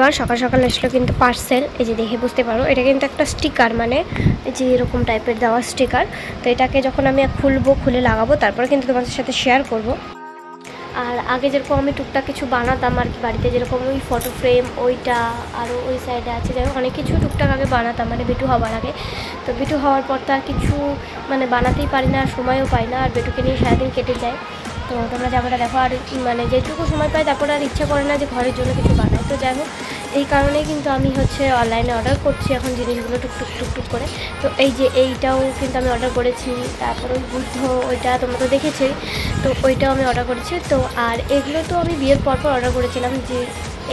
Everyone, সকাল সকাল আসলো কিন্তু পার্সেল। এই যে দেখে বুঝতে পারো, এটা কিন্তু একটা স্টিকার, মানে এই যে এরকম টাইপের দেওয়া স্টিকার। তো এটাকে যখন আমি খুলবো, খুলে লাগাবো, তারপরে কিন্তু তোমাদের সাথে শেয়ার করব। আর আগে যেরকম আমি টুকটাক কিছু বানাতাম আর কি বাড়িতে, যেরকম ওই ফটো ফ্রেম, ওইটা আরও ওই সাইডে আছে, যাই হোক অনেক কিছু টুকটাক আগে বানাতাম, মানে বেটু হওয়ার আগে। তো বেটু হওয়ার পর তো আর কিছু মানে বানাতেই পারি না, সময়ও পাই না, আর বেটুকে নিয়ে সারাদিন কেটে যায়। তো তোমরা জামাটা দেখো, আর মানে যেটুকু সময় পাই তারপরে আর ইচ্ছা করে না যে ঘরের জন্য কিছু বানাই। তো যাই হোক, এই কারণেই কিন্তু আমি অনলাইনে অর্ডার করছি এখন জিনিসগুলো টুকটুক করে। তো এই যে এইটাও কিন্তু আমি অর্ডার করেছি, তারপর ওই বুদ্ধ ওইটা তোমরা তো দেখেছি, তো ওইটাও আমি অর্ডার করেছি। তো আর এগুলো তো আমি বিয়ের পর অর্ডার করেছিলাম, যে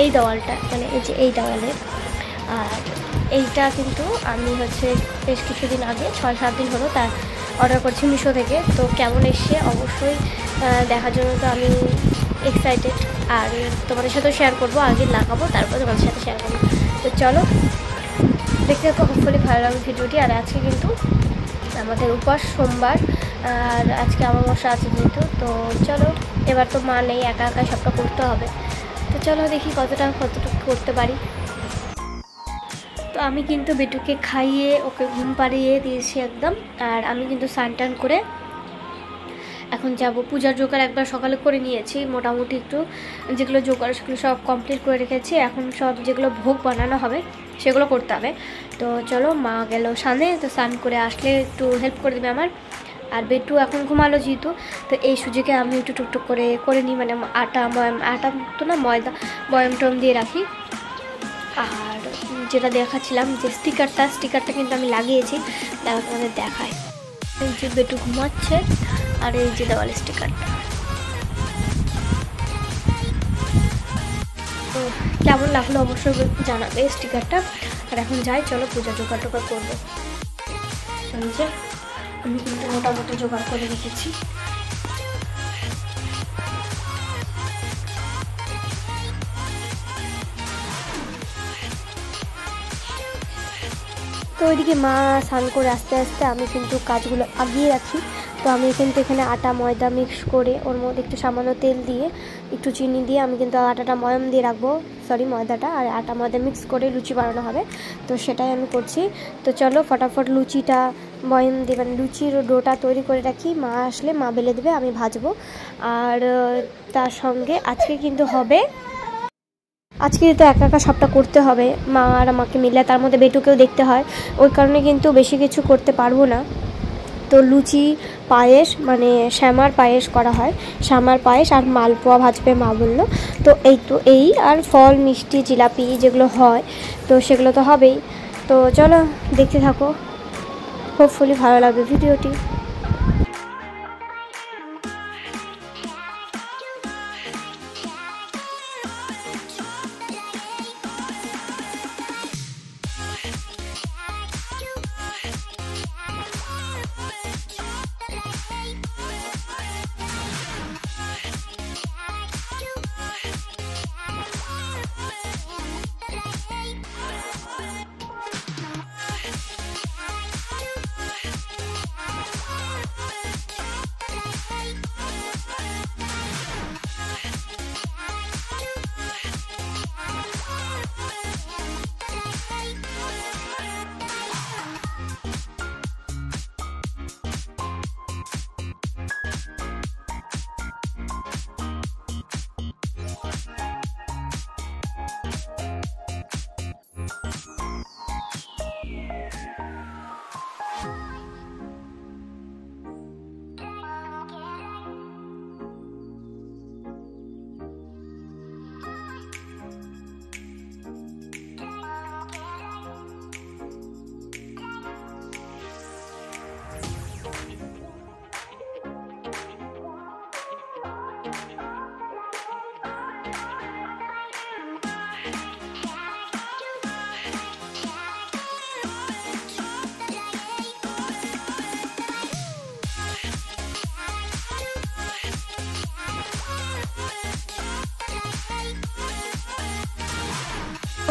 এই দেওয়ালটা, মানে এই যে এই দেওয়ালে। আর এইটা কিন্তু আমি বেশ কিছুদিন আগে 6-7 দিন হলো তার অর্ডার করছি মিশো থেকে। তো কেমন এসছে অবশ্যই দেখার জন্য তো আমি এক্সাইটেড, আর তোমাদের সাথেও শেয়ার করবো। আগে লাগাবো, তারপর তোমাদের সাথে শেয়ার করবো। তো চলো দেখতে থাকো, হোপফুলি ভালো লাগবে ভিডিওটি। আর আজকে কিন্তু আমাদের উপাস সোমবার, আর আজকে অমাবস্যা আছে যেহেতু। তো চলো, এবার তো মা নেই, একা একা সবটা করতে হবে। তো চলো দেখি কতটুকু করতে পারি। তো আমি কিন্তু বেটুকে খাইয়ে ওকে ঘুম পাড়িয়ে দিয়েছি একদম। আর আমি কিন্তু স্নান টান করে এখন যাব পূজার জোগাড়। একবার সকালে করে নিয়েছি মোটামুটি, একটু যেগুলো জোগাড় সেগুলো সব কমপ্লিট করে রেখেছি। এখন সব যেগুলো ভোগ বানানো হবে সেগুলো করতে হবে। তো চলো, মা গেল সামনে, তো স্নান করে আসলে একটু হেল্প করে দেবে আমার। আর বেটু এখন ঘুমালো যেহেতু, তো এই সুযোগে আমি একটু টুকটুক করে নিই, মানে আটা তো না, ময়দা বয়ম টম দিয়ে রাখি। আর যেটা দেখাচ্ছিলাম যে স্টিকারটা কিন্তু আমি লাগিয়েছি, দেখো তোমাদের দেখায়। এই যে বেটু ঘুমাচ্ছে, আর এই যে দেওয়াল স্টিকারটা। তো কেমন লাগলো অবশ্যই জানাবে স্টিকারটা। আর এখন যাই, চলো পূজা জোগাড় করবো। যে আমি কিন্তু মোটামুটি জোগাড় করে রেখেছি। তো ওইদিকে মা স্নান করে আস্তে আস্তে আমি কিন্তু কাজগুলো আগিয়ে রাখি। তো আমি কিন্তু এখানে আটা ময়দা মিক্স করে ওর মধ্যে একটু সামান্য তেল দিয়ে একটু চিনি দিয়ে আমি কিন্তু আটাটা ময়ম দিয়ে রাখবো, ময়দাটা আর আটা ময়দা মিক্স করে লুচি বানানো হবে। তো সেটাই আমি করছি। তো চলো ফটাফট লুচিটা ময়ম দিয়ে, মানে লুচির ডোটা তৈরি করে রাখি, মা আসলে মা বেলে দেবে, আমি ভাজবো। আর তার সঙ্গে আজকে কিন্তু হবে, আজকে তো একা একা সবটা করতে হবে, মা আর আমাকে মিলে, তার মধ্যে বেটুকেও দেখতে হয়, ওই কারণে কিন্তু বেশি কিছু করতে পারবো না। তো লুচি পায়েস, মানে শ্যামার পায়েস করা হয়, শ্যামার পায়েস আর মালপোয়া ভাজবে মা বললো। তো এই আর ফল মিষ্টি জিলাপি যেগুলো হয়, তো সেগুলো তো হবেই। তো চলো দেখতে থাকো, হোপফুলি ভালো লাগবে ভিডিওটি।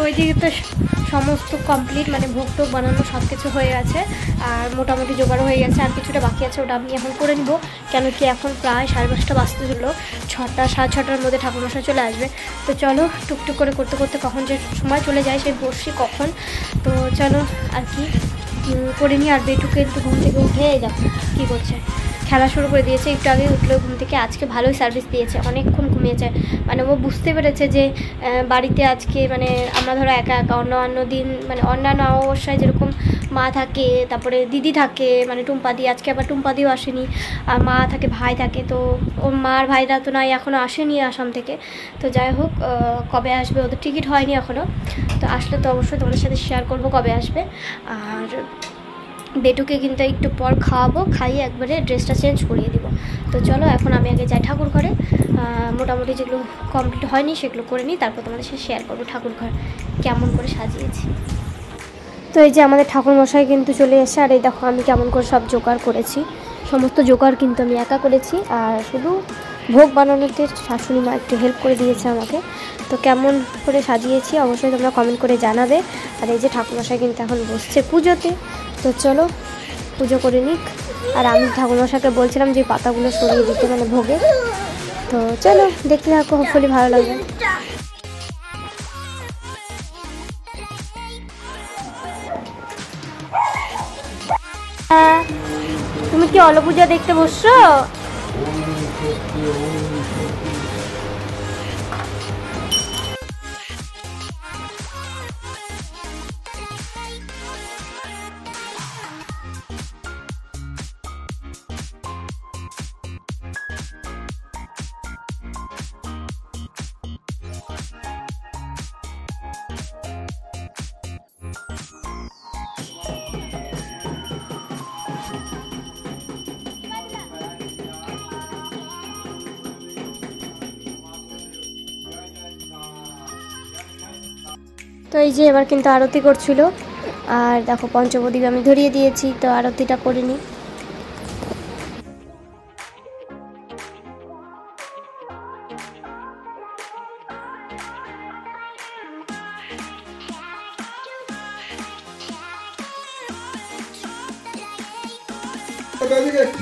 ওইদিকে তো সমস্ত কমপ্লিট, মানে ভোগ টোগ বানানো সব কিছু হয়ে গেছে, আর মোটামুটি জোগাড় হয়ে গেছে। আর কিছুটা বাকি আছে, ওটা আমি এখন করে নিব, কেন কি এখন প্রায় 5:30 বাজতে হলো, 6টা 6:30টার মধ্যে ঠাকুরমশাই চলে আসবে। তো চলো টুকটুক করে করতে করতে কখন যে সময় চলে যায় সেই বসছি কখন। তো চলো আর কি করে নিই। আর বেটুকে একটু ঘুম থেকে উঠে দেখো কী করছে, খেলা শুরু করে দিয়েছে। একটু আগে উঠলো ঘুম থেকে, আজকে ভালোই সার্ভিস দিয়েছে, অনেকক্ষণ ঘুমিয়েছে। মানে ও বুঝতে পেরেছে যে বাড়িতে আজকে মানে আমরা ধরো একা একা, অন্য দিন মানে অন্যান্য অমাবস্যায় যেরকম মা থাকে, তারপরে দিদি থাকে, মানে টুম্পাদি, আজকে আবার টুম্পাদিও আসেনি, আর মা থাকে, ভাই থাকে। তো ওর মার ভাইরা তো নাই, এখনও আসেনি আসাম থেকে। তো যাই হোক, কবে আসবে, ওদের টিকিট হয়নি এখনও। তো আসলে তো অবশ্যই তোমাদের সাথে শেয়ার করবো কবে আসবে। আর বেটুকে কিন্তু একটু পর খাওয়াবো, খাইয়ে একবারে ড্রেসটা চেঞ্জ করিয়ে দিব। তো চলো এখন আমি আগে যাই ঠাকুর ঘরে, মোটামুটি যেগুলো কমপ্লিট হয়নি সেগুলো করে নিই, তারপর তোমাদের সাথে শেয়ার করবো ঠাকুর ঘর কেমন করে সাজিয়েছি। তো এই যে আমাদের ঠাকুরমশাই কিন্তু চলে এসে, আর এই দেখো আমি কেমন করে সব জোগাড় করেছি, সমস্ত জোগাড় কিন্তু আমি একা করেছি। আর শুধু ভোগ বানানোতে শাশুড়ি মা একটু হেল্প করে দিয়েছে আমাকে। তো কেমন করে সাজিয়েছি অবশ্যই তোমরা কমেন্ট করে জানাবে। আর এই যে ঠাকুরমশাই কিন্তু এখন বসছে পুজোতে। তো চলো পুজো করে নিক। আর আমি ঠাকুরমশাইকে বলছিলাম যে পাতাগুলো সরিয়ে দিতে, মানে ভোগে। তো চলো দেখতে থাকো, হোপফুলি ভালো লাগবে। তুমি কি অলপূজা দেখতে বসছো? তো এই যে এবার কিন্তু আরতি করছিল, আর দেখো পঞ্চপ্রদীপ আমি ধরিয়ে দিয়েছি, তো আরতিটা করে নিই।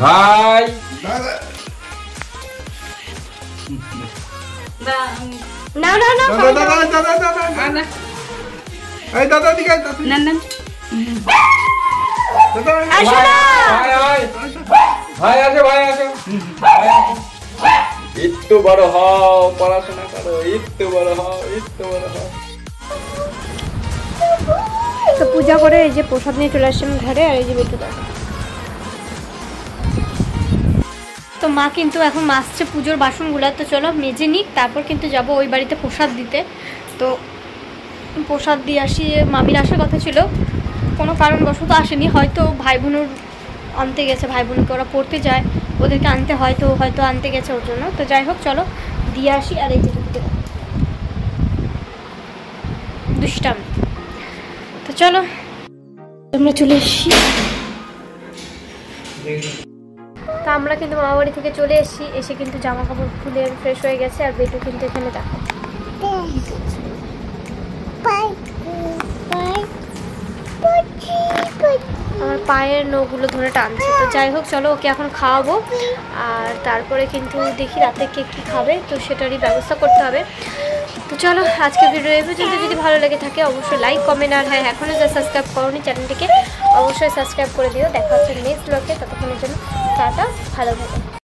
ভাই না না না এই দাদা দিকে না না আসো না ভাই আছে একটু বড় হও, পড়াশোনা করো, একটু বড় হও। তো পূজা করে এই যে প্রসাদ নিয়ে চলে আসলাম ঘরে। আর এই যে বেটুটা, তো মা কিন্তু এখন মাজছে পুজোর বাসনগুলো। তো চলো মেজে নিক, তারপর কিন্তু যাব ওই বাড়িতে প্রসাদ দিতে। তো প্রসাদ দিয়ে আসি। মামির আসার কথা ছিল, কোনো কারণবশত আসেনি, হয়তো ভাই বোনের আনতে গেছে, ভাই বোনকে ওরা পড়তে যায়, ওদেরকে আনতে হয়তো আনতে গেছে ওর জন্য। তো যাই হোক চলো দিয়ে আসি। আর এই যে দুষ্টাম। তো চলো আমরা চলে এসছি। তো আমরা কিন্তু মামা বাড়ি থেকে চলে এসেছি, এসে কিন্তু জামা কাপড় খুলে ফ্রেশ হয়ে গেছে। আর বেটু কিন্তু এখানে দেখো আমার পায়ের নখগুলো ধরে টানছে। তো যাই হোক চলো ওকে এখন খাওয়াবো, আর তারপরে কিন্তু দেখি রাতে কে কী খাবে, তো সেটারই ব্যবস্থা করতে হবে। তো চলো আজকে ভিডিও এই পর্যন্ত। যদি ভালো লেগে থাকে অবশ্যই লাইক কমেন্ট, আর হ্যাঁ এখনও যা সাবস্ক্রাইব করোনি চ্যানেলটিকে অবশ্যই সাবস্ক্রাইব করে দিও। দেখা হচ্ছে নেক্সট ব্লগে, ততক্ষণের জন্য টাটা, ভালো থাকো।